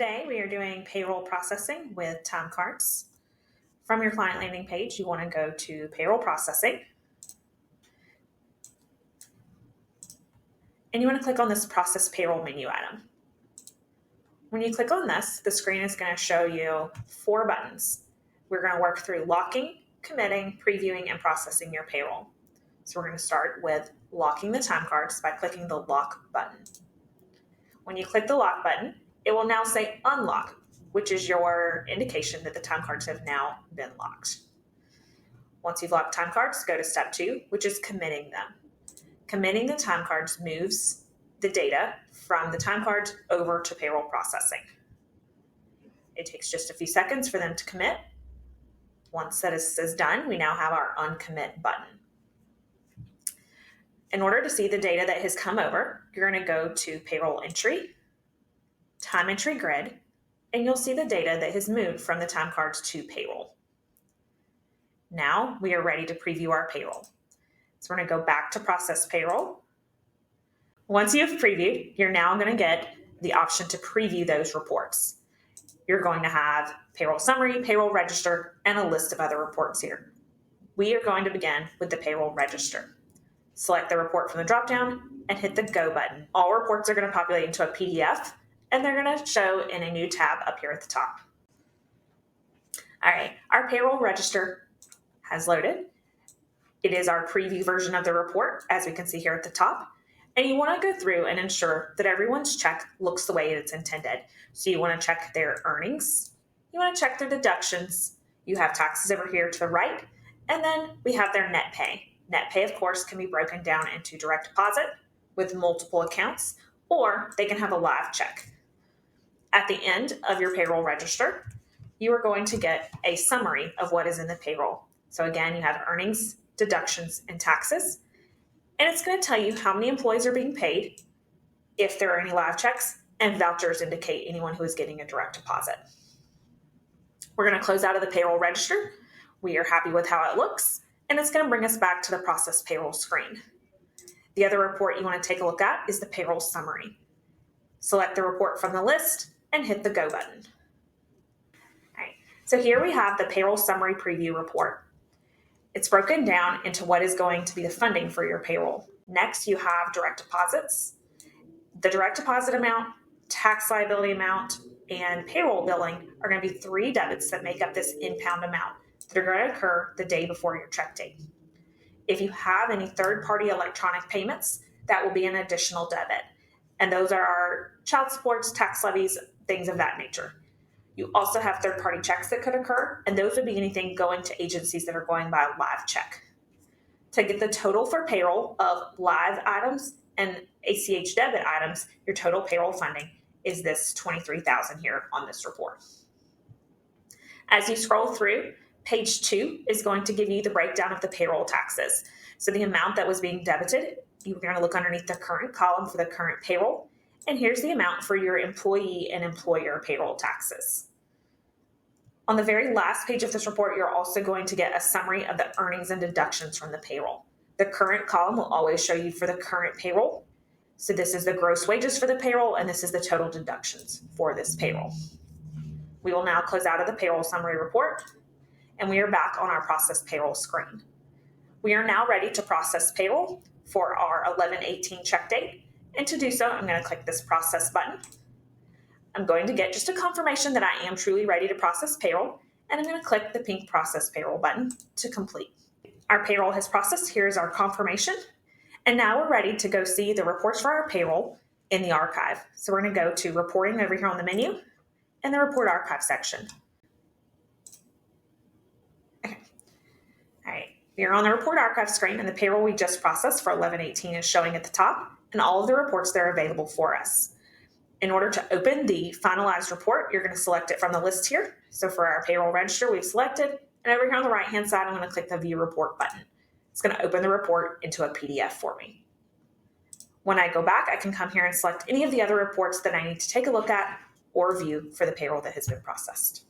Today we are doing payroll processing with time cards. From your client landing page, you want to go to payroll processing. And you want to click on this process payroll menu item. When you click on this, the screen is going to show you 4 buttons. We're going to work through locking, committing, previewing, and processing your payroll. So we're going to start with locking the time cards by clicking the lock button. When you click the lock button, it will now say unlock, which is your indication that the time cards have now been locked. Once you've locked time cards, go to step 2, which is committing them. Committing the time cards moves the data from the time cards over to payroll processing. It takes just a few seconds for them to commit. Once that is done, we now have our uncommit button. In order to see the data that has come over, you're going to go to payroll entry, time entry grid, and you'll see the data that has moved from the time cards to payroll. Now we are ready to preview our payroll. So we're going to go back to process payroll. Once you've previewed, you're now going to get the option to preview those reports. You're going to have payroll summary, payroll register, and a list of other reports here. We are going to begin with the payroll register. Select the report from the dropdown and hit the Go button. All reports are going to populate into a PDF, and they're going to show in a new tab up here at the top. All right, our payroll register has loaded. It is our preview version of the report, as we can see here at the top. And you want to go through and ensure that everyone's check looks the way it's intended. So you want to check their earnings. You want to check their deductions. You have taxes over here to the right. And then we have their net pay. Net pay, of course, can be broken down into direct deposit with multiple accounts, or they can have a live check. At the end of your payroll register, you are going to get a summary of what is in the payroll. So again, you have earnings, deductions, and taxes. And it's going to tell you how many employees are being paid, if there are any live checks, and vouchers indicate anyone who is getting a direct deposit. We're going to close out of the payroll register. We are happy with how it looks, and it's going to bring us back to the process payroll screen. The other report you want to take a look at is the payroll summary. Select the report from the list and hit the Go button. All right, so here we have the payroll summary preview report. It's broken down into what is going to be the funding for your payroll. Next, you have direct deposits. The direct deposit amount, tax liability amount, and payroll billing are going to be 3 debits that make up this in-pound amount that are going to occur the day before your check date. If you have any third-party electronic payments, that will be an additional debit. And those are our child supports, tax levies, things of that nature. You also have third-party checks that could occur, and those would be anything going to agencies that are going by a live check. To get the total for payroll of live items and ACH debit items, your total payroll funding is this $23,000 here on this report. As you scroll through, page 2 is going to give you the breakdown of the payroll taxes. So the amount that was being debited, you're going to look underneath the current column for the current payroll. And here's the amount for your employee and employer payroll taxes. On the very last page of this report, you're also going to get a summary of the earnings and deductions from the payroll. The current column will always show you for the current payroll. So this is the gross wages for the payroll, and this is the total deductions for this payroll. We will now close out of the payroll summary report, and we are back on our process payroll screen. We are now ready to process payroll for our 11/18 check date. And to do so, I'm going to click this process button. I'm going to get just a confirmation that I am truly ready to process payroll, and I'm going to click the pink process payroll button to complete. Our payroll has processed. Here's our confirmation. And now we're ready to go see the reports for our payroll in the archive. So we're going to go to reporting over here on the menu and the report archive section. Okay. All right. You're on the report archive screen, and the payroll we just processed for 11/18 is showing at the top, and all of the reports that are available for us. In order to open the finalized report, you're going to select it from the list here. So for our payroll register, we've selected, and over here on the right-hand side, I'm going to click the View Report button. It's going to open the report into a PDF for me. When I go back, I can come here and select any of the other reports that I need to take a look at or view for the payroll that has been processed.